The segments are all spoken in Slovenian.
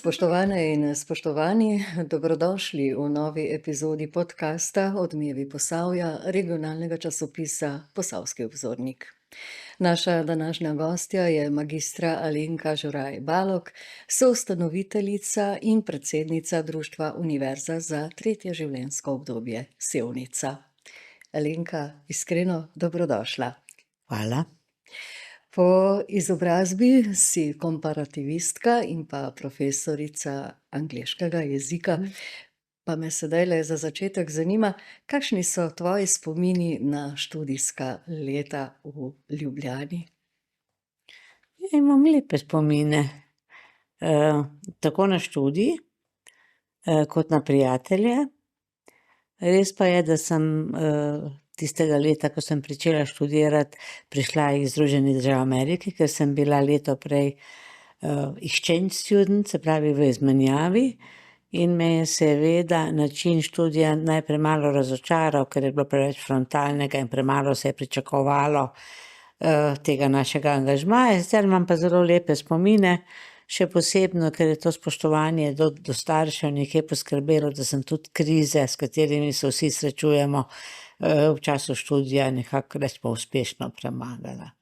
Spoštovane in spoštovani, dobrodošli v novi epizodi podcasta Odmevi Posavja, regionalnega časopisa Posavski obzornik. Naša današnja gostja je magistra Alenka Žuraj Balog, soustanoviteljica in predsednica Društva Univerza za tretje življenjsko obdobje Sevnica. Alenka, iskreno dobrodošla. Hvala. Po izobrazbi si komparativistka in pa profesorica angleškega jezika, pa me sedajle za začetek zanima, kakšni so tvoji spomini na študijska leta v Ljubljani? Ja, imam lepe spomine, tako na študij, kot na prijatelje. Res pa je, da sem, tistega leta, ko sem pričela študirati, prišla iz Združenih držav Amerike, ker sem bila leto prej, exchange student, se pravi v izmenjavi, in me je seveda način študija najprej malo razočaral, ker je bilo preveč frontalnega in premalo se je pričakovalo, tega našega angažmaja. Sicer imam pa zelo lepe spomine, še posebno, ker je to spoštovanje do staršev nekje poskrbelo, da sem tudi krize, s katerimi se vsi srečujemo, v času študija nekako recimo uspešno premagala.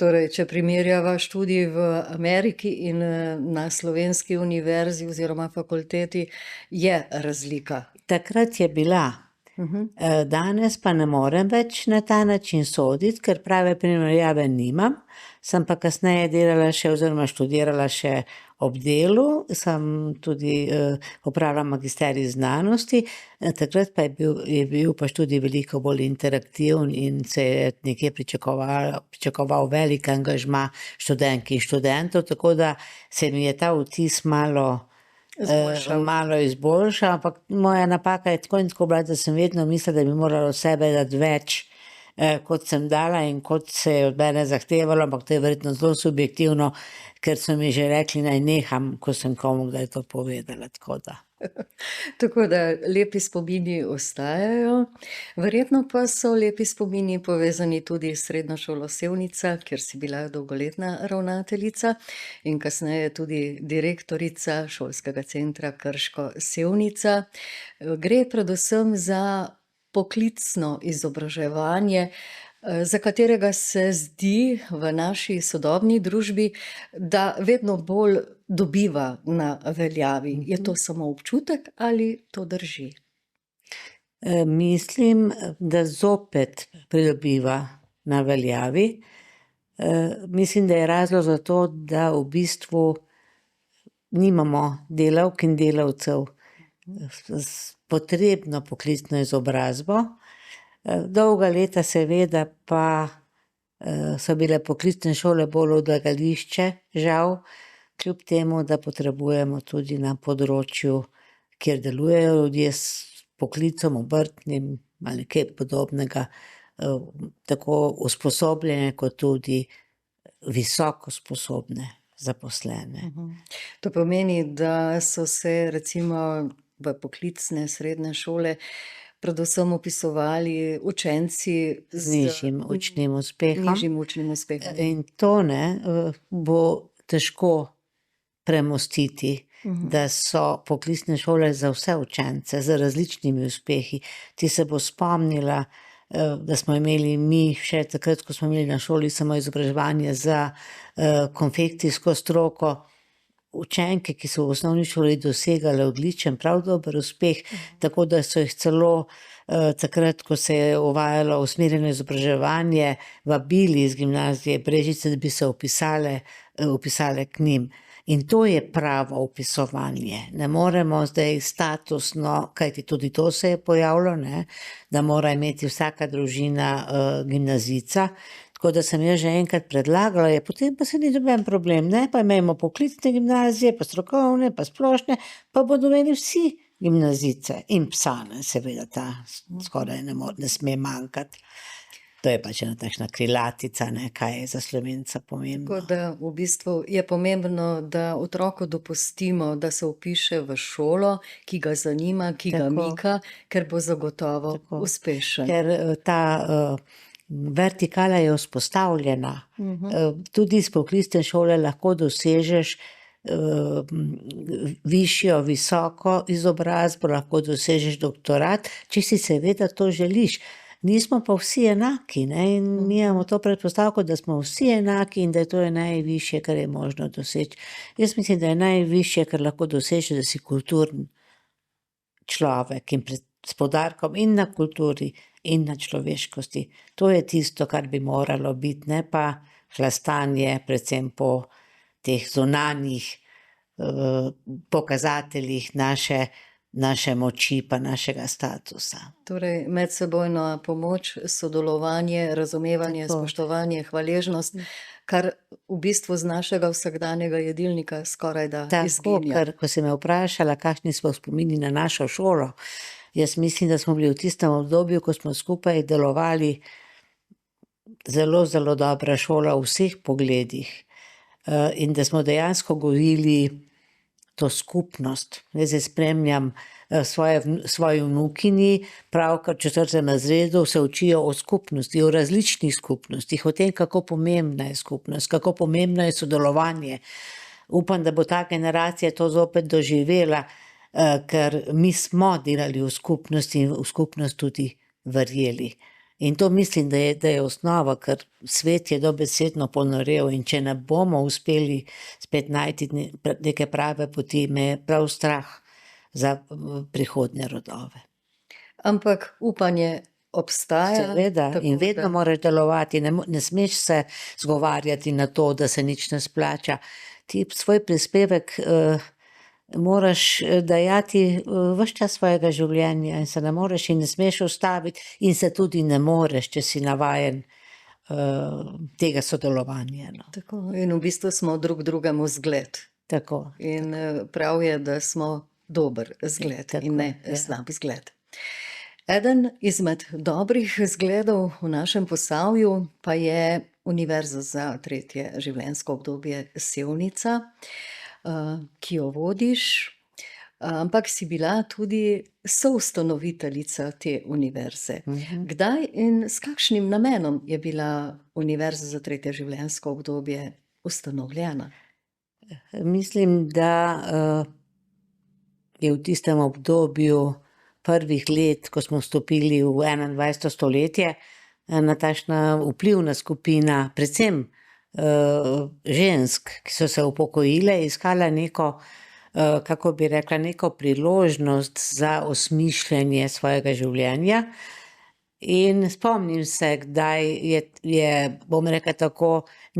Torej, če primerjava študij v Ameriki in na slovenski univerzi oziroma fakulteti, je razlika. Takrat je bila. Danes pa ne morem več na ta način soditi, ker prave primerjave nimam. Sem pa kasneje delala še oziroma študirala še ob delu, sem tudi, opravila magisterij znanosti, takrat pa je bil pa študij veliko bolj interaktiven in se je nekje pričakoval velik angažma študentk in študentov, tako da se mi je ta vtis malo izboljšal, ampak moja napaka je tako in tako bila, da sem vedno mislila, da bi morala od sebe dati več, kot sem dala in kot se je od mene zahtevalo, ampak to je verjetno zelo subjektivno, ker so mi že rekli, naj neham, ko sem komu kdaj to povedala, tako da. Tako da lepi spomini ostajajo, verjetno pa so lepi spomini povezani tudi s Srednjo šolo Sevnica, kjer si bila dolgoletna ravnateljica in kasneje tudi direktorica šolskega centra Krško Sevnica. Gre predvsem za poklicno izobraževanje, za katerega se zdi v naši sodobni družbi, da vedno bolj dobiva na veljavi. Je to samo občutek ali to drži? Mislim, da zopet pridobiva na veljavi. Mislim, da je razlog za to, da v bistvu nimamo delavk in delavcev s potrebno poklicno izobrazbo. Dolga leta seveda pa, so bile poklicne šole bolj odlagališče, žal, kljub temu, da potrebujemo tudi na področju, kjer delujejo ljudje s poklicem obrtnim ali kaj podobnega, tako usposobljene kot tudi visoko sposobne zaposlene. To pomeni, da so se recimo v poklicne srednje šole predvsem vpisovali učenci Z nižjim učnim uspehom. nižjim učnim uspehom. In to, ne, bo težko premostiti, da so poklicne šole za vse učence z različnimi uspehi. Ti se boš spomnila, da smo imeli mi še takrat, ko smo imeli na šoli samo izobraževanje za, konfekcijsko stroko, učenke, ki so v osnovni šoli dosegale odličen, prav dober uspeh, tako da so jih celo, takrat, ko se je uvajalo usmerjeno izobraževanje, vabili iz gimnazije Brežice, da bi se vpisale k njim. In to je pravo vpisovanje. Ne moremo zdaj statusno, kajti tudi to se je pojavilo, ne, da mora imeti vsaka družina, gimnazijca. Tako da sem jaz že enkrat predlagala, potem pa se ni noben problem, ne, pa imejmo poklicne gimnazije, pa strokovne, pa splošne, pa bodo imeli vsi gimnazijce in psa, ne, seveda ta skoraj ne sme manjkati. To je pač ena takšna krilatica, ne, kaj je za Slovenca pomembno. Tako da v bistvu je pomembno, da otroku dopustimo, da se vpiše v šolo, ki ga zanima, ki ga mika, ker bo zagotovo uspešen. Ker, ta, vertikala je vzpostavljena. Tudi iz poklicne šole lahko dosežeš višjo, visoko izobrazbo, lahko dosežeš doktorat, če si seveda to želiš. Nismo pa vsi enaki, ne, in mi imamo to predpostavko, da smo vsi enaki in da je to najvišje, kar je možno doseči. Jaz mislim, da je najvišje, kar lahko dosežeš, da si kulturen človek in s poudarkom in na kulturi in na človeškosti. To je tisto, kar bi moralo biti, ne pa hlastanje, predvsem po teh zunanjih pokazateljih naše moči pa našega statusa. Torej, medsebojna pomoč, sodelovanje, razumevanje, Tako. spoštovanje, hvaležnost, kar v bistvu z našega vsakdanjega jedilnika skorajda Tako, izginja. ker ko si me vprašala, kakšni smo spomini na našo šolo, jaz mislim, da smo bili v tistem obdobju, ko smo skupaj delovali, zelo, zelo dobra šola v vseh pogledih. In da smo dejansko gojili to skupnost. Jaz zdaj spremljam svoji vnukinji, pravkar v 4. razredu se učijo o skupnosti, o različnih skupnostih, o tem, kako pomembna je skupnost, kako pomembno je sodelovanje. Upam, da bo ta generacija to zopet doživela, ker mi smo delali v skupnosti in v skupnost tudi verjeli. In to mislim, da je osnova, ker svet je dobesedno ponorel in če ne bomo uspeli spet najti neke prave poti, me je prav strah za prihodnje rodove. Ampak upanje obstaja. Seveda, tako in vedno da- moraš delovati, ne smeš se zgovarjati na to, da se nič ne splača. Ti svoj prispevek moraš dajati ves čas svojega življenja in se ne moreš in ne smeš ustaviti in se tudi ne moreš, če si navajen tega sodelovanja. No. Tako, in v bistvu smo drug drugemu zgled. Tako. In prav je, da smo dober zgled Tako, in ne ja. slab zgled. Eden izmed dobrih zgledov v našem Posavju pa je Univerza za tretje življenjsko obdobje Sevnica, ki jo vodiš, ampak si bila tudi soustanoviteljica te univerze. Kdaj in s kakšnim namenom je bila Univerza za tretje življenjsko obdobje ustanovljena? Mislim, da je v tistem obdobju prvih let, ko smo vstopili v 21. stoletje, ena takšna vplivna skupina, predvsem žensk, ki so se upokojile, iskala neko, kako bi rekla, neko priložnost za osmišljanje svojega življenja. In spomnim se, kdaj je, bom rekla tako,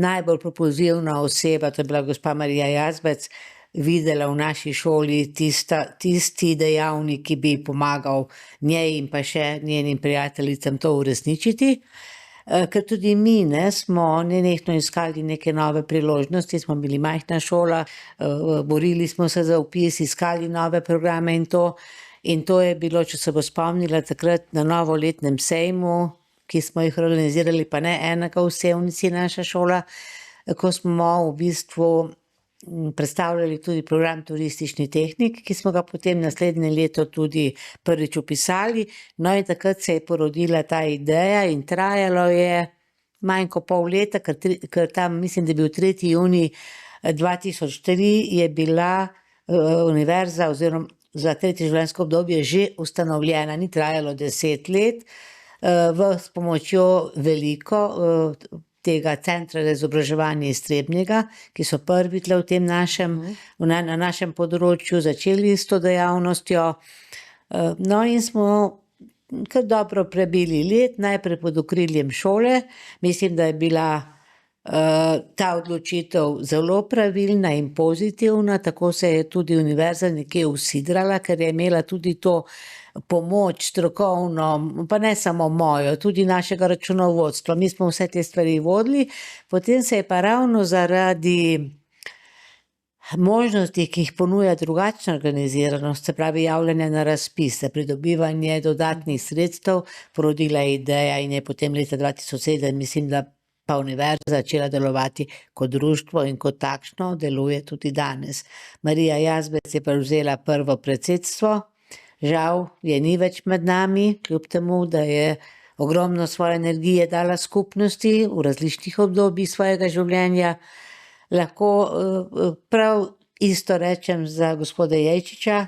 najbolj propulzivna oseba, to je bila gospa Marija Jazbec, videla v naši šoli tisti dejavnik, ki bi pomagal njej in pa še njenim prijateljicam to uresničiti. Ker tudi mi smo nenehno iskali neke nove priložnosti, smo bili majhna šola, borili smo se za vpis, iskali nove programe in to. In to je bilo, če se bo spomnila, takrat na novoletnem sejmu, ki smo jih organizirali, pa ne enega v Sevnici, naša šola, ko smo v bistvu predstavljali tudi program Turistični tehnik, ki smo ga potem naslednje leto tudi prvič vpisali. No, in takrat se je porodila ta ideja in trajalo je manj kot pol leta, ker tam, mislim, da je bil 3. junij 2003, je bila univerza oziroma za tretje življenjsko obdobje že ustanovljena, ni trajalo 10 let, s pomočjo veliko tega centra za izobraževanje iz Trebnjega, ki so prvi tle v tem na našem področju začeli s to dejavnostjo. No, in smo kar dobro prebili let, najprej pod okriljem šole. Mislim, da je bila ta odločitev zelo pravilna in pozitivna, tako se je tudi univerza nekje usidrala, ker je imela tudi to pomoč strokovno, pa ne samo mojo, tudi našega računovodstva. Mi smo vse te stvari vodili, potem se je pa ravno zaradi možnosti, ki jih ponuja drugačna organiziranost, se pravi javljanje na razpise, pridobivanje dodatnih sredstev, porodila ideja in je potem leta 2007, mislim, da pa univerza začela delovati kot društvo in kot takšno deluje tudi danes. Marija Jazbec je prevzela prvo predsedstvo, žal je ni več med nami, kljub temu, da je ogromno svoje energije dala skupnosti v različnih obdobjih svojega življenja. Lahko prav Isto rečem za gospoda Jejčiča,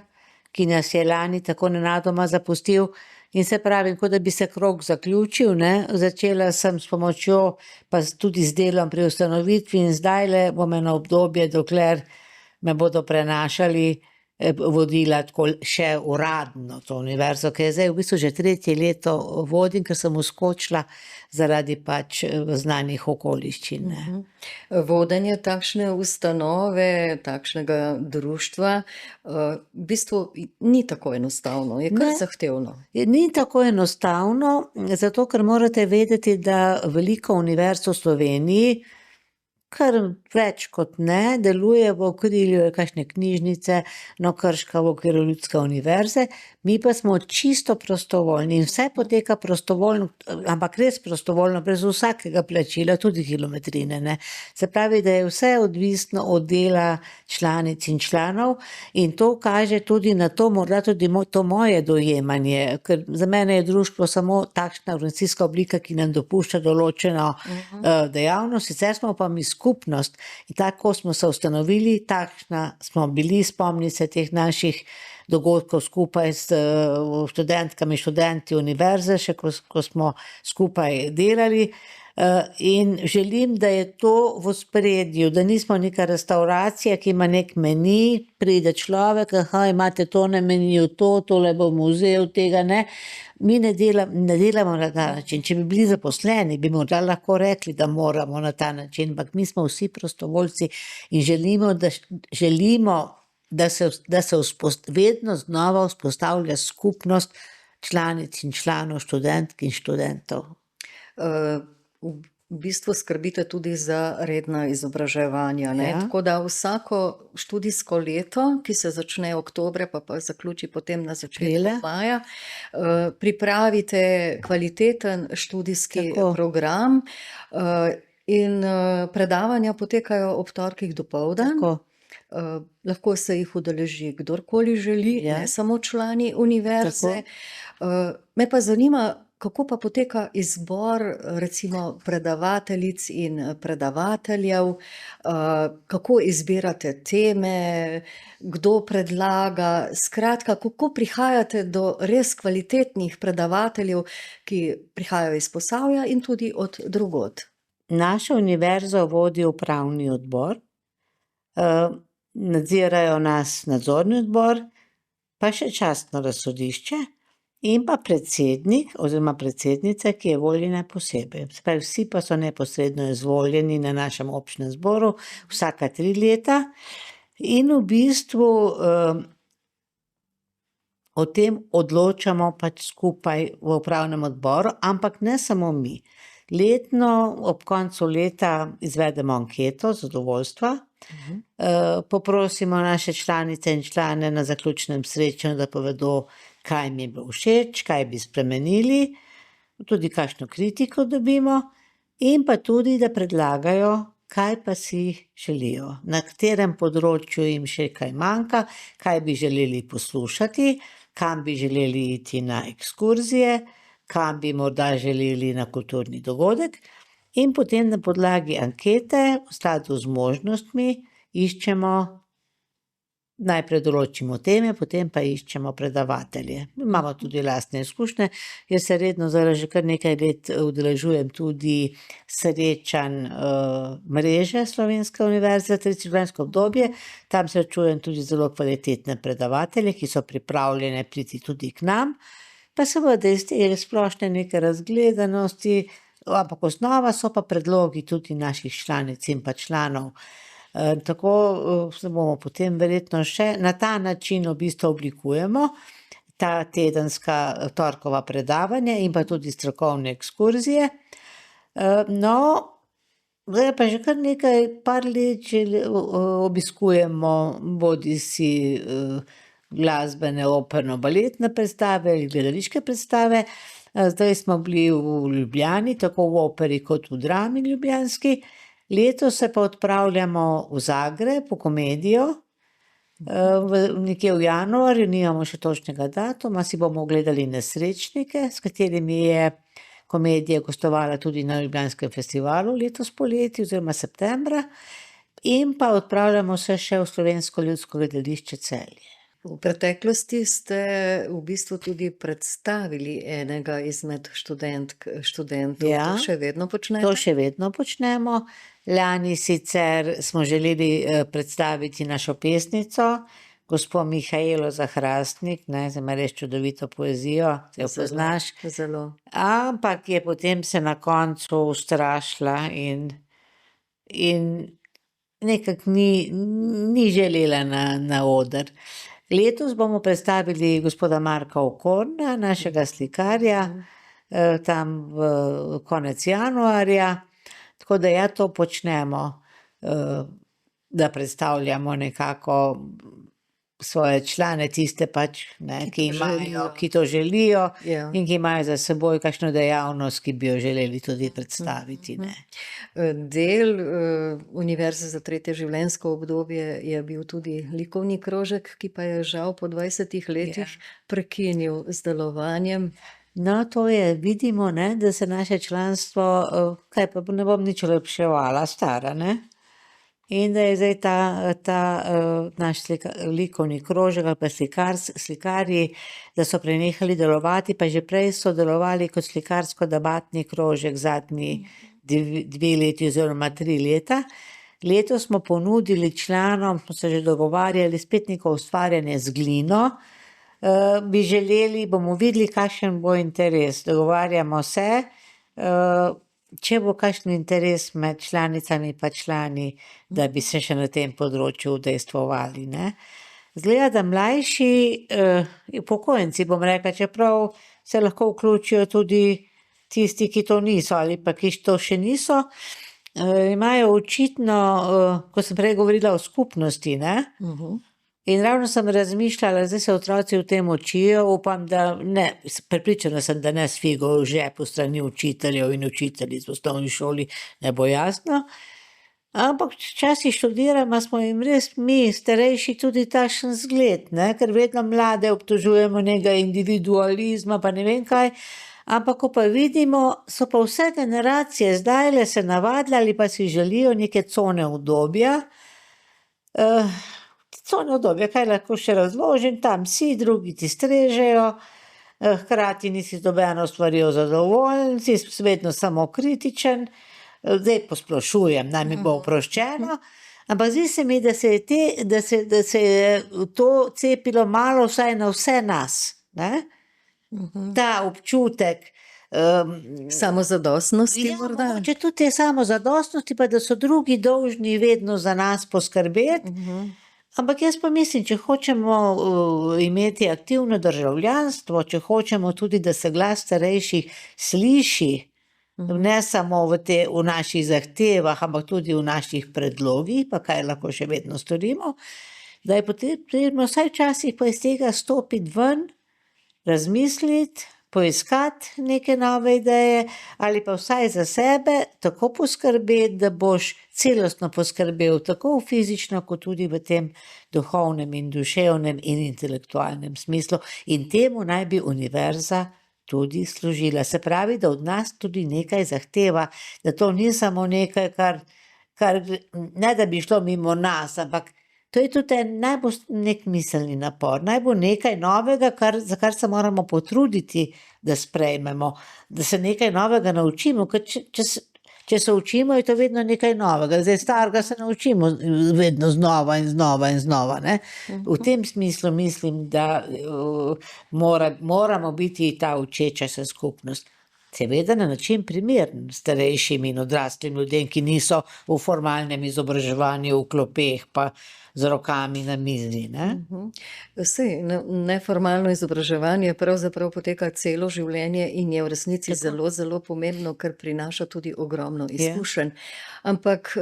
ki nas je lani tako nenadoma zapustil. In se pravi, kot da bi se krog zaključil, ne. Začela sem s pomočjo, pa tudi z delom pri ustanovitvi in zdajle bom eno obdobje, dokler me bodo prenašali, vodila tako še uradno to univerzo, ki je zdaj v bistvu že tretje leto vodim, ker sem vskočila zaradi pač znanih okoliščin, ne. Vodenje takšne ustanove, takšnega društva, v bistvu ni tako enostavno, je kar Ne. zahtevno. Ni tako enostavno, zato ker morate vedeti, da veliko univerz v Sloveniji, kar več kot ne, deluje v okrilju kakšne knjižnice, no, Krška v okviru Ljudske univerze, mi pa smo čisto prostovoljni in vse poteka prostovoljno, ampak res prostovoljno, brez vsakega plačila, tudi kilometrine, ne. Se pravi, da je vse odvisno od dela članic in članov in to kaže tudi na to, morda tudi to moje dojemanje, ker za mene je društvo samo takšna organizacijska oblika, ki nam dopušča določeno dejavnost, sicer smo pa mi skupnost in tako smo se ustanovili, takšna smo bili, spomni se teh naših dogodkov skupaj s študentkami, študenti univerze, še ko smo skupaj delali. In želim, da je to v ospredju, da nismo neka restavracija, ki ima neki meni, pride človek, imate to na meniju, tole bom vzel, tega ne. Mi ne delamo na ta način, če bi bili zaposleni, bi morda lahko rekli, da moramo na ta način, ampak mi smo vsi prostovoljci in želimo, da se vedno znova vzpostavlja skupnost članic in članov, študentk in študentov. V bistvu skrbite tudi za redna izobraževanja, ne, Ja. tako da vsako študijsko leto, ki se začne oktobra, pa zaključi potem na začetku Aprila. maja, pripravite kvaliteten študijski Tako. program, in predavanja potekajo ob torkih dopoldan. Tako. Lahko se jih udeleži kdorkoli želi, Ja. ne samo člani univerze. Me pa zanima, kako pa poteka izbor recimo predavateljic in predavateljev, kako izbirate teme, kdo predlaga, skratka, kako prihajate do res kvalitetnih predavateljev, ki prihajajo iz Posavja in tudi od drugod? Našo univerzo vodi upravni odbor, nadzirajo nas nadzorni odbor, pa še častno razsodišče in pa predsednik oziroma predsednica, ki je voljena posebej. Se pravi, vsi pa so neposredno izvoljeni na našem občnem zboru vsaka 3 leta in v bistvu o tem odločamo pač skupaj v upravnem odboru, ampak ne samo mi. Letno ob koncu leta izvedemo anketo zadovoljstva, poprosimo naše članice in člane na zaključnem srečanju, da povedo, kaj jim je bilo všeč, kaj bi spremenili, tudi kakšno kritiko dobimo in pa tudi, da predlagajo, kaj pa si želijo, na katerem področju jim še kaj manjka, kaj bi želeli poslušati, kam bi želeli iti na ekskurzije, kam bi morda želeli na kulturni dogodek, in potem na podlagi ankete v skladu z možnostmi iščemo, najprej določimo teme, potem pa iščemo predavatelje. Imamo tudi lastne izkušnje, jaz se redno zdajle že kar nekaj let udeležujem tudi srečanj mreže Slovenske univerze, tretje življenjsko obdobje, tam srečujem tudi zelo kvalitetne predavatelje, ki so pripravljene priti tudi k nam, pa seveda iz te splošne neke razgledanosti, ampak osnova so pa predlogi tudi naših članic in pa članov. Tako se bomo potem verjetno še na ta način v bistvu oblikujemo ta tedenska torkova predavanja in pa tudi strokovne ekskurzije. No, zdaj pa že kar par let že obiskujemo bodisi glasbene, operno-baletne predstave ali gledališke predstave. Zdaj smo bili v Ljubljani, tako v operi kot v drami ljubljanski. Letos se pa odpravljamo v Zagreb, v komedijo, nekje v januarju, nimamo še točnega datuma, si bomo ogledali Nesrečnike, s katerimi je komedija gostovala tudi na Ljubljanskem festivalu letos poleti oziroma septembra. in pa odpravljamo se še v Slovensko ljudsko gledališče Celje. V preteklosti ste v bistvu tudi predstavili enega izmed študentov. Ja. To še vedno počnete? To še vedno počnemo. Lani sicer smo želeli predstaviti našo pesnico, gospo Mihaelo Zahrastnik, ne, zdaj ima res čudovito poezijo, se jo poznaš. Zelo. Ampak je potem se na koncu ustrašila in nekako ni želela na oder. Letos bomo predstavili gospoda Marka Okorna, našega slikarja, tam konec januarja, tako da ja, to počnemo, da predstavljamo nekako svoje člane, tiste pač, ne, ki to želijo Ja. in ki imajo za seboj kakšno dejavnost, ki bi jo želeli tudi predstaviti, ne. Del Univerze za tretje življenjsko obdobje je bil tudi likovni krožek, ki pa je žal po 20 letih prekinil z delovanjem. No, to je, vidimo, ne, da se naše članstvo, kaj pa ne bom nič olepševala, stara, ne. In da je zdaj ta naš likovni krožek ali pa slikarji, da so prenehali delovati, pa že prej so delovali kot slikarsko-debatni krožek zadnji 2 leti oziroma 3 leta. Letos smo ponudili članom, smo se že dogovarjali, spet neko ustvarjanje z glino. Bi želeli, bomo videli, kakšen bo interes. Dogovarjamo se, če bo kakšen interes med članicami pa člani, da bi se še na tem področju udejstvovali, ne. Izgleda, da mlajši upokojenci, bom rekla, čeprav se lahko vključijo tudi tisti, ki to niso ali pa ki to še niso, imajo očitno, ko sem prej govorila o skupnosti, ne. In ravno sem razmišljala, zdaj se otroci v tem učijo, upam, da ne, prepričana sem, da ne s figo v žepu strani učiteljev in učiteljic v osnovni šoli, ne bo jasno, ampak včasih študiramo, smo jim res mi, starejši, tudi takšen zgled, ne, ker vedno mlade obtožujemo nekega individualizma, pa ne vem kaj, ampak ko pa vidimo, so pa vse generacije zdajle se navadile ali pa si želijo neke cone udobja, cone udobja, kaj lahko še razložim, tam si, drugi ti strežejo, hkrati nisi z nobeno stvarjo zadovoljen, si vedno samo kritičen, zdaj posplošujem, naj mi bo oproščeno, ampak zdi se mi, da se je to cepilo malo vsaj na vse nas, ne. Ta občutek, Samozadostnosti morda? mogoče tudi te samozadostnosti, pa da so drugi dolžni vedno za nas poskrbeti. Ampak jaz pa mislim, če hočemo imeti aktivno državljanstvo, če hočemo tudi, da se glas starejših sliši, ne samo v naših zahtevah, ampak tudi v naših predlogih, pa kaj lahko še vedno storimo, da je potrebno vsaj včasih pa iz tega stopiti ven, razmisliti, poiskati neke nove ideje ali pa vsaj za sebe tako poskrbeti, da boš celostno poskrbel tako v fizično kot tudi v tem duhovnem in duševnem in intelektualnem smislu, in temu naj bi univerza tudi služila. Se pravi, da od nas tudi nekaj zahteva, da to ni samo nekaj, kar ne da bi šlo mimo nas, ampak to je tudi naj bo nek miselni napor, naj bo nekaj novega, za kar se moramo potruditi, da sprejmemo, da se nekaj novega naučimo, ker če se učimo, je to vedno nekaj novega, zdaj starega se naučimo vedno znova in znova in znova, ne. V tem smislu mislim, da moramo biti ta učeča se skupnost. Seveda na način primeren starejšim in odraslim ljudem, ki niso v formalnem izobraževanju v klopeh pa z rokami na mizi, ne. Saj neformalno izobraževanje pravzaprav poteka celo življenje in je v resnici zelo, zelo pomembno, ker prinaša tudi ogromno izkušenj. Ampak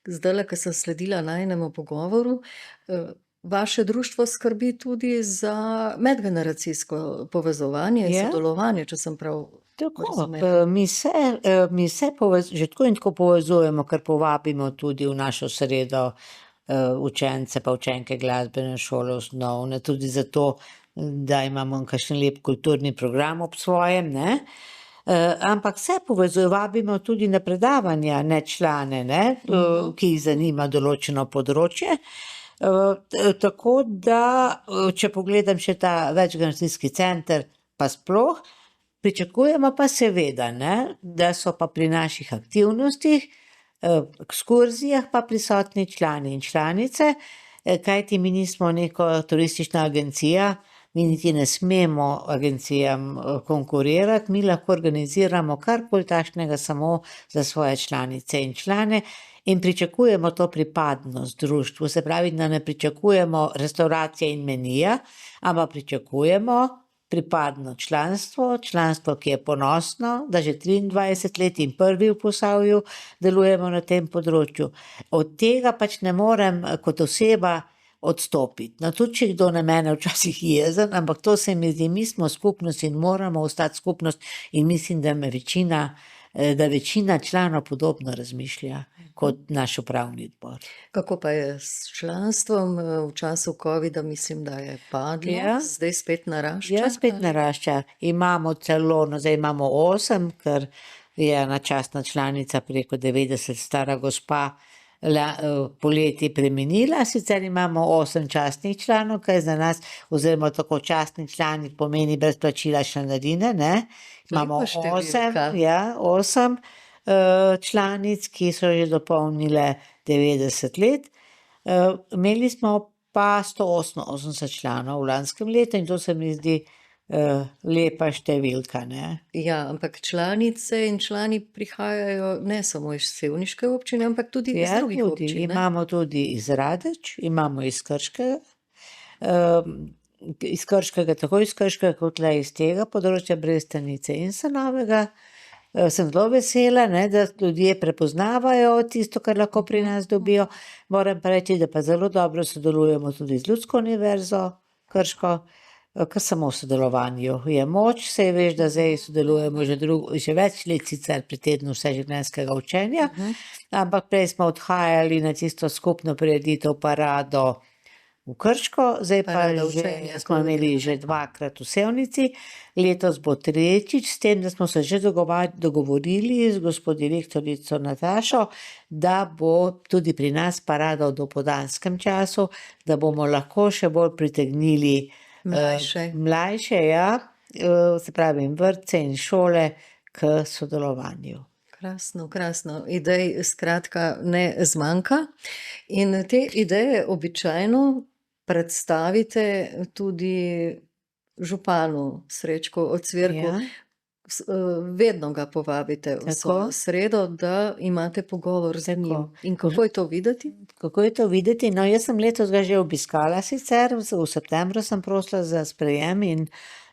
zdajle, ko sem sledila najinemu pogovoru, vaše društvo skrbi tudi za medgeneracijsko povezovanje in sodelovanje, če sem prav razumela. Mi se že tako in tako povezujemo, ker povabimo tudi v našo sredo učence pa učenke glasbene šole osnovne, tudi zato, da imamo kakšen lep kulturni program ob svojem, ne. Ampak se povezuje, vabimo tudi na predavanja nečlane, ne, ki jih zanima določeno področje. Tako da, če pogledam še ta večgeneracijski center, pa sploh, pričakujemo pa seveda, ne, da so pa pri naših aktivnostih, ekskurzijah pa prisotni člani in članice, kajti mi nismo neka turistična agencija, mi niti ne smemo agencijam konkurirati, mi lahko organiziramo karkoli takšnega samo za svoje članice in člane in pričakujemo to pripadnost društvu, se pravi, da ne pričakujemo restavracije in menija, ampak pričakujemo pripadno članstvo, ki je ponosno, da že 23 let in prvi v Posavju delujemo na tem področju. Od tega pač ne morem kot oseba odstopiti. No, tudi če kdo na mene včasih jezen, ampak to se mi zdi, mi smo skupnost in moramo ostati skupnost in mislim, da večina članov podobno razmišlja kot naš upravni odbor. Kako pa je s članstvom? V času covida mislim, da je padlo, Ja. zdaj spet narašča. Ja, spet narašča. Imamo celo, no zdaj imamo 8, ker je ena častna članica preko 90 stara gospa poleti preminila, sicer imamo 8 častnih članov, kaj za nas, oziroma tako častni člani pomeni brez plačila članarine, ne. Imamo Lepa številka. 8 članic, ki so že dopolnile 90 let. Imeli smo pa 188 članov v lanskem letu in to se mi zdi lepa številka, ne. Ja, ampak članice in člani prihajajo ne samo iz sevniške občine, ampak tudi iz Ja, drugih tudi. občin, ne? Imamo tudi iz Radeč, imamo iz Krškega, tako iz Krškega kot tule iz tega področja Brestanice in Sanovega. Sem zelo vesela, ne, da ljudje prepoznavajo tisto, kar lahko pri nas dobijo. Moram pa reči, da pa zelo dobro sodelujemo tudi z Ljudsko univerzo Krško, ker samo v sodelovanju je moč, saj veš, da zdaj sodelujemo že več let sicer pri tednu vseživljenjskega učenja, ampak prej smo odhajali na tisto skupno prireditev parado v Krško, zdaj pa Parada že učenja smo imeli že 2-krat v Sevnici, letos bo 3-čič, s tem, da smo se že dogovorili z gospo direktorico Natašo, da bo tudi pri nas parada v dopoldanskem času, da bomo lahko še bolj pritegnili mlajše, ja, se pravi vrtce in šole k sodelovanju. Krasno, krasno. Idej skratka ne zmanjka in te ideje običajno predstavite tudi županu Srečku Ocvirku. Ja. Vedno ga povabite v svojo sredo, da imate pogovor z njim. In kako je to videti? Kako je to videti? No, jaz sem letos ga že obiskala sicer, v septembru sem prosila za sprejem in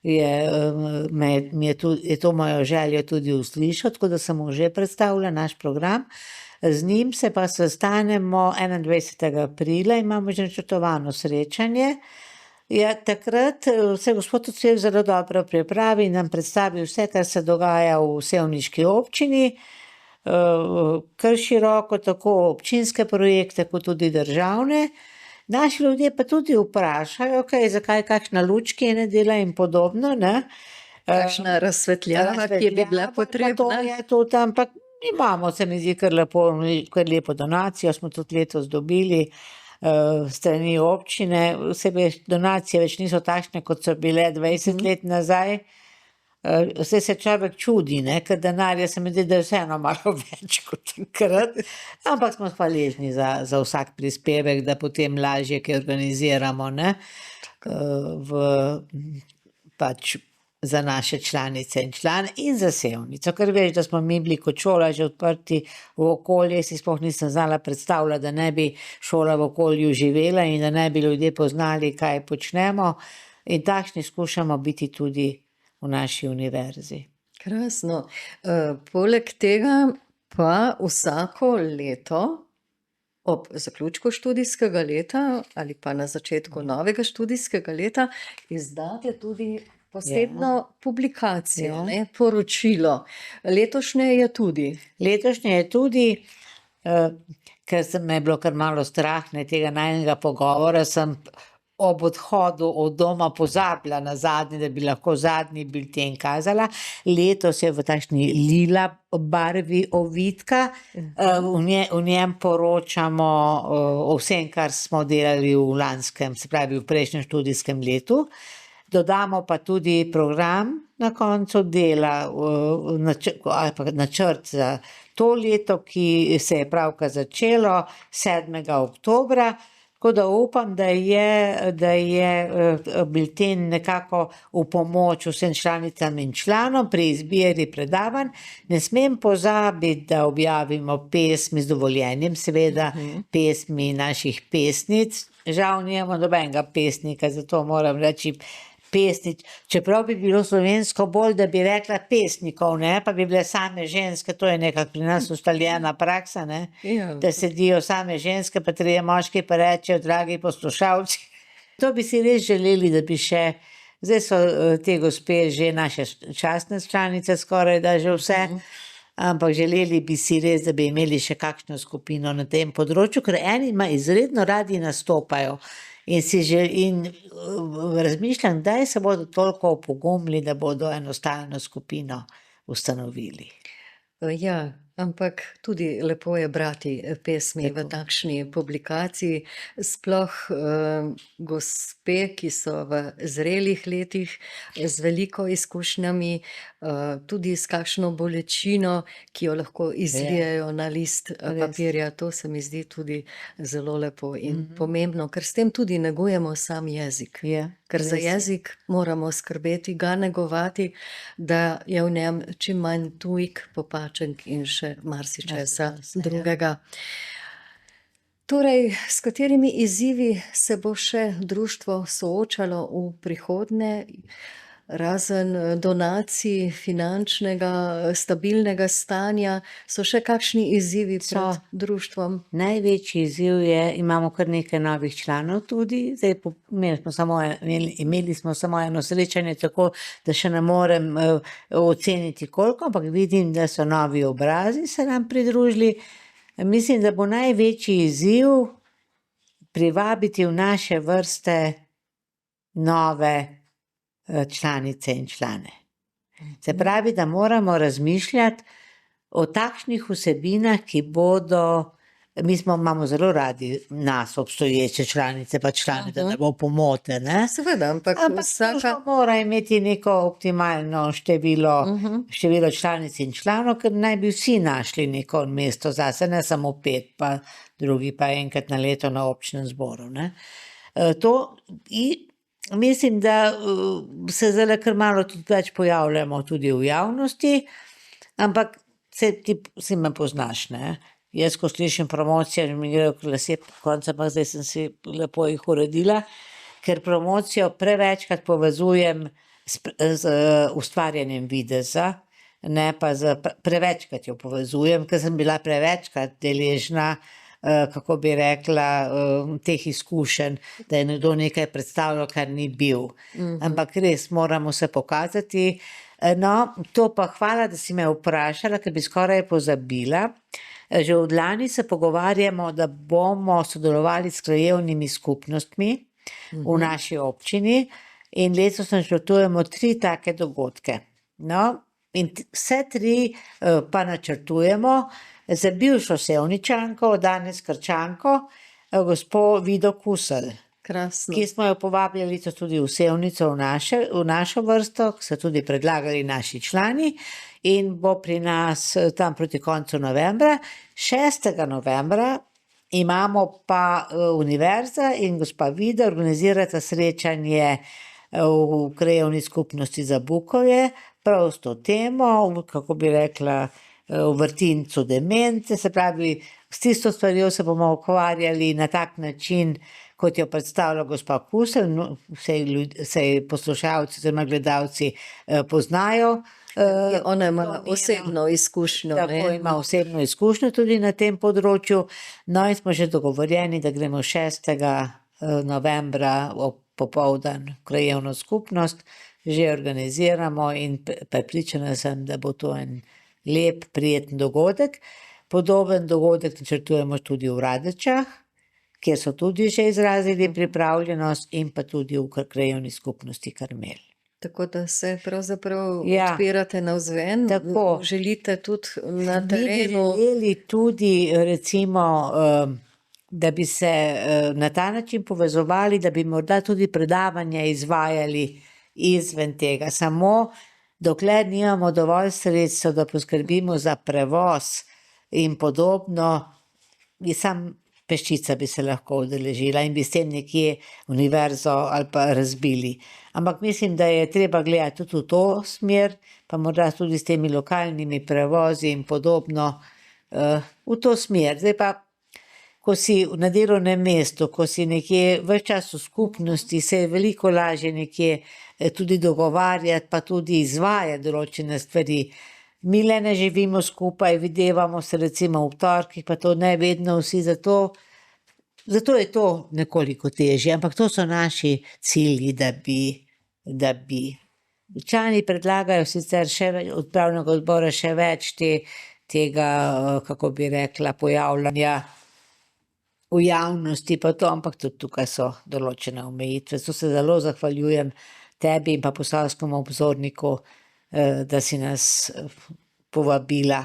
je to mojo željo tudi uslišal, tako da sem mu že predstavila naš program. Z njim se pa sestanemo 21. aprila, imamo že načrtovano srečanje. Ja, takrat se gospod Ocvirk zelo dobro pripravi in nam predstavi vse, kar se dogaja v sevniški občini, kar široko, tako občinske projekte, kot tudi državne. Naši ljudje pa tudi vprašajo, zakaj kakšna lučki ne dela in podobno, ne. Kakšna razsvetljava, ki bi bila potrebna. To je tudi, ampak imamo, se mi zdi, kar lepo donacijo, smo tudi letos dobili strani občine, vsebej donacije več niso takšne, kot so bile 20 let nazaj. Saj se človek čudi, ne, ker denarja se mi zdi, da je vseeno malo več kot takrat, ampak smo hvaležni za vsak prispevek, da potem lažje kaj organiziramo, ne, pač za naše članice in člane in za Sevnico, ker veš, da smo mi bili kot šola že odprti v okolje, si sploh nisem znala predstavljati, da ne bi šola v okolju živela in da ne bi ljudje poznali, kaj počnemo, in takšni skušamo biti tudi v naši univerzi. Krasno. Poleg tega pa vsako leto ob zaključku študijskega leta ali pa na začetku novega študijskega leta izdate tudi posebno publikacijo, ne, poročilo. Letošnje je tudi. Letošnje je tudi, ker me je bilo kar malo strah, ne, tega najinega pogovora, sem ob odhodu od doma pozabila na zadnji, da bi lahko zadnji bilten kazala. Letos je v takšni lila barvi ovitka. V njem poročamo o vsem, kar smo delali v lanskem, se pravi v prejšnjem študijskem letu. Dodamo pa tudi program na koncu dela, ali pa načrt za to leto, ki se je pravkar začelo 7. oktobra. Tako da upam, da je bilten nekako v pomoč vsem članicam in članom pri izbiri predavanj. Ne smem pozabiti, da objavimo pesmi z dovoljenjem, seveda pesmi naših pesnic. Žal nimamo nobenega pesnika, zato moram reči pesnic, čeprav bi bilo slovensko bolj, da bi rekla pesnikov, ne, pa bi bile same ženske, to je nekako pri nas ustaljena praksa, ne, da sedijo same ženske, pa trije moški pa rečejo, dragi poslušalci. To bi si res želeli, da bi še, zdaj so te gospe že naše častne članice, skoraj da že vse, ampak želeli bi si res, da bi imeli še kakšno skupino na tem področju, ker eni izredno radi nastopajo. In razmišljam, kdaj se bodo toliko opogumili, da bodo eno stalno skupino ustanovili. Ja, ampak tudi lepo je brati pesmi v takšni publikaciji, sploh gospe, ki so v zrelih letih, z veliko izkušnjami, tudi s kakšno bolečino, ki jo lahko izlijejo na list papirja. To se mi zdi tudi zelo lepo in pomembno, ker s tem tudi negujemo sam jezik. Ker za jezik moramo skrbeti, ga negovati, da je v njem čim manj tujk, popačenk in še marsičesa drugega. Torej, s katerimi izzivi se bo še društvo soočalo v prihodnje, razen donacij, finančnega, stabilnega stanja, so še kakšni izzivi pred društvom? Največji izziv je, imamo kar nekaj novih članov tudi, zdaj imeli smo samo eno srečanje, tako da še ne morem oceniti koliko, ampak vidim, da so novi obrazi se nam pridružili. Mislim, da bo največji izziv privabiti v naše vrste nove članice in člane. Se pravi, da moramo razmišljati o takšnih vsebinah, ki bodo, imamo zelo radi nas, obstoječe članice, pa člane, da ne bo pomote, ne. Seveda, ampak društvo mora imeti neko optimalno število članic in članov, ker naj bi vsi našli neko mesto zase, ne samo 5, pa drugi pa enkrat na leto na občnem zboru, ne. Mislim, da se zdajle kar malo tudi več pojavljamo tudi v javnosti, ampak ti me poznaš, ne. Jaz, ko slišim promocijo, mi grejo lasje pokonci, ampak zdaj sem si lepo jih uredila, ker promocijo prevečkrat povezujem z ustvarjanjem videza, ne pa prevečkrat jo povezujem, ker sem bila prevečkrat deležna, kako bi rekla, teh izkušenj, da je nekdo nekaj predstavljal, kar ni bil. Ampak res moramo se pokazati. No, to pa hvala, da si me vprašala, ker bi skoraj pozabila. Že od lani se pogovarjamo, da bomo sodelovali s krajevnimi skupnostmi v naši občini in letos načrtujemo 3 take dogodke. No, in vse 3 pa načrtujemo za bivšo Sevničanko, danes Krčanko, gospo Vido Kuselj. Krasno. Ki smo jo povabljali tudi v Sevnico, v našo vrsto, ki so tudi predlagali naši člani in bo pri nas tam proti koncu novembra. 6. novembra imamo pa univerza in gospa Vida organizirata srečanje v krajevni skupnosti za Bukovje, prav s to temo, kako bi rekla, v vrtincu demente, se pravi, s tisto stvarjo se bomo ukvarjali na tak način, kot jo predstavlja gospa Kuselj, saj poslušalci oziroma gledalci poznajo. Ona ima osebno izkušnjo. Tako ima osebno izkušnjo tudi na tem področju. No, in smo že dogovorjeni, da gremo 6. novembra popoldan v krajevno skupnost, že organiziramo in prepričana sem, da bo to en lep, prijeten dogodek. Podoben dogodek načrtujemo tudi v Radečah kjer so tudi že izrazili pripravljenost, in pa tudi v krajevni skupnosti Karmel. Tako da se pravzaprav Ja. odpirate navzven, Tako. želite tudi na Mi bi terenu. želeli tudi recimo, da bi se na ta način povezovali, da bi morda tudi predavanja izvajali izven tega, samo dokler nimamo dovolj sredstev, da poskrbimo za prevoz in podobno, je samo peščica bi se lahko udeležila in bi s tem nekje univerzo ali pa razbili. Ampak mislim, da je treba gledati tudi v to smer, pa morda tudi s temi lokalnimi prevozi in podobno, v to smer. Zdaj pa, ko si na delovnem mestu, ko si nekje ves čas v skupnosti, se je veliko lažje nekje tudi dogovarjati, pa tudi izvajati določene stvari. Mi le ne živimo skupaj, videvamo se recimo ob torkih, pa to ne vedno vsi, zato je to nekoliko težje, ampak to so naši cilji, da bi. Člani predlagajo sicer še od upravnega odbora še več tega, kako bi rekla, pojavljanja v javnosti pa to, ampak tudi tukaj so določene omejitve. Zato se zelo zahvaljujem tebi in pa Posavskemu obzorniku, da si nas povabila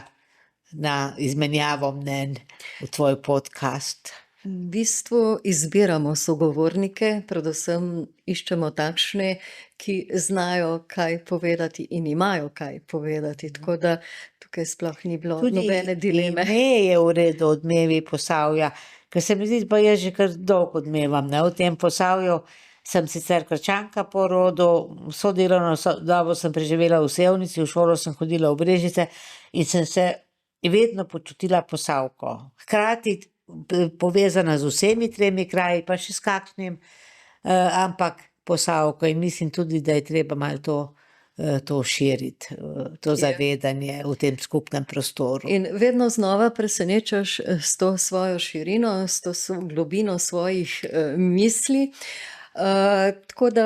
na izmenjavo mnenj v tvoj podcast. V bistvu izbiramo sogovornike, predvsem iščemo takšne, ki znajo kaj povedati in imajo kaj povedati, tako da tukaj sploh ni bilo nobene dileme. Ime je v redu, Odmevi Posavja, ker se mi zdi, pa jaz že kar dolgo odmevam, ne, v tem Posavju. Sem sicer Krčanka po rodu, vso delovno dobo sem preživela v Sevnici, v šolo sem hodila v Brežice in sem se vedno počutila Posavko. Hkrati povezana z vsemi tremi kraji, pa še s kakšnim, ampak Posavko, in mislim tudi, da je treba malo to širiti, to zavedanje v tem skupnem prostoru. In vedno znova presenečaš s to svojo širino, s to globino svojih misli, tako da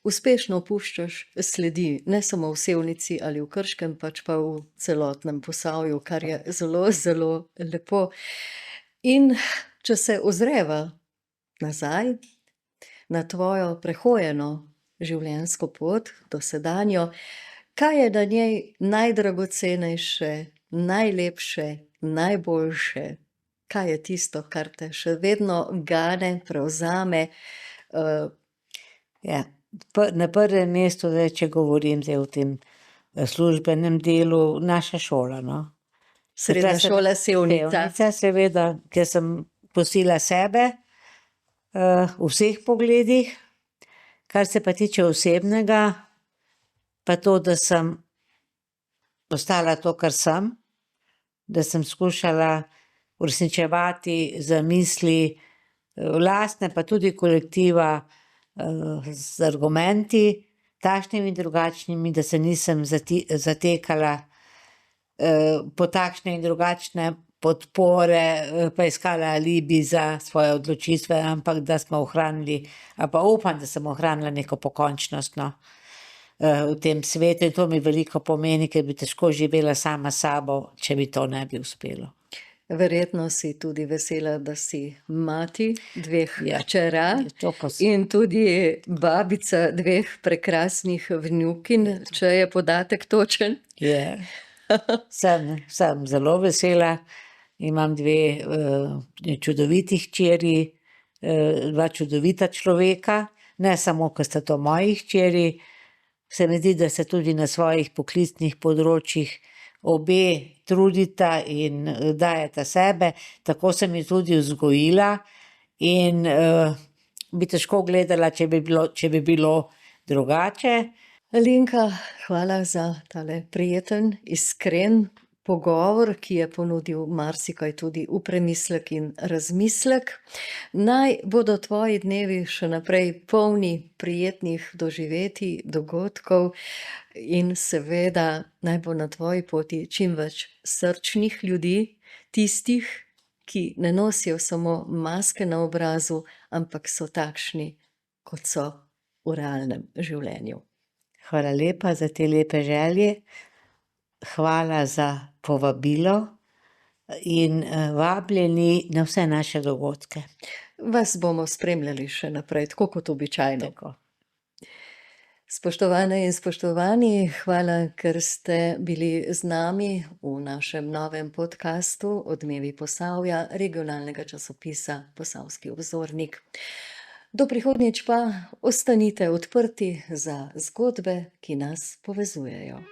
uspešno puščaš sledi, ne samo v Sevnici ali v Krškem, pač pa v celotnem Posavju, kar je zelo, zelo lepo. In če se ozreva nazaj na tvojo prehojeno življenjsko pot, dosedanjo, kaj je na njej najdragocenejše, najlepše, najboljše? Kaj je tisto, kar te še vedno gane, prevzame? Ja, na prvem mestu, zdaj, če govorim zdaj o tem službenem delu, naša šola, no. Srednja šola Sevnica. Sevnica, seveda, ker sem pustila sebe, v vseh pogledih. Kar se pa tiče osebnega, pa to, da sem ostala to, kar sem, da sem skušala uresničevati zamisli lastne, pa tudi kolektiva, z argumenti, takšnimi in drugačnimi, da se nisem zatekala po takšne in drugačne podpore, pa iskala alibi za svoje odločitve, ampak da smo ohranili, ali pa upam, da sem ohranila neko pokončnost, no, v tem svetu, in to mi veliko pomeni, ker bi težko živela sama s sabo, če mi to ne bi uspelo. Verjetno si tudi vesela, da si mati dveh hčera to pa sem. in tudi babica dveh prekrasnih vnukinj, če je podatek točen. Je. Sem zelo vesela, imam dve čudoviti hčeri, dva čudovita človeka, ne samo, ker sta to moji hčeri, se mi zdi, da se tudi na svojih poklicnih področjih obe trudita in dajeta sebe, tako sem jih tudi vzgojila in bi težko gledala, če bi bilo drugače. Alenka, hvala za tale prijeten, iskren pogovor, ki je ponudil marsikaj tudi v premislek in razmislek. Naj bodo tvoji dnevi še naprej polni prijetnih doživetij, dogodkov in seveda naj bo na tvoji poti čim več srčnih ljudi, tistih, ki ne nosijo samo maske na obrazu, ampak so takšni, kot so v realnem življenju. Hvala lepa za te lepe želje. Hvala za povabilo in vabljeni na vse naše dogodke. Vas bomo spremljali še naprej, tako kot običajno. Tako. Spoštovane in spoštovani, hvala, ker ste bili z nami v našem novem podkastu Odmevi Posavja, regionalnega časopisa Posavski obzornik. Do prihodnjič pa ostanite odprti za zgodbe, ki nas povezujejo.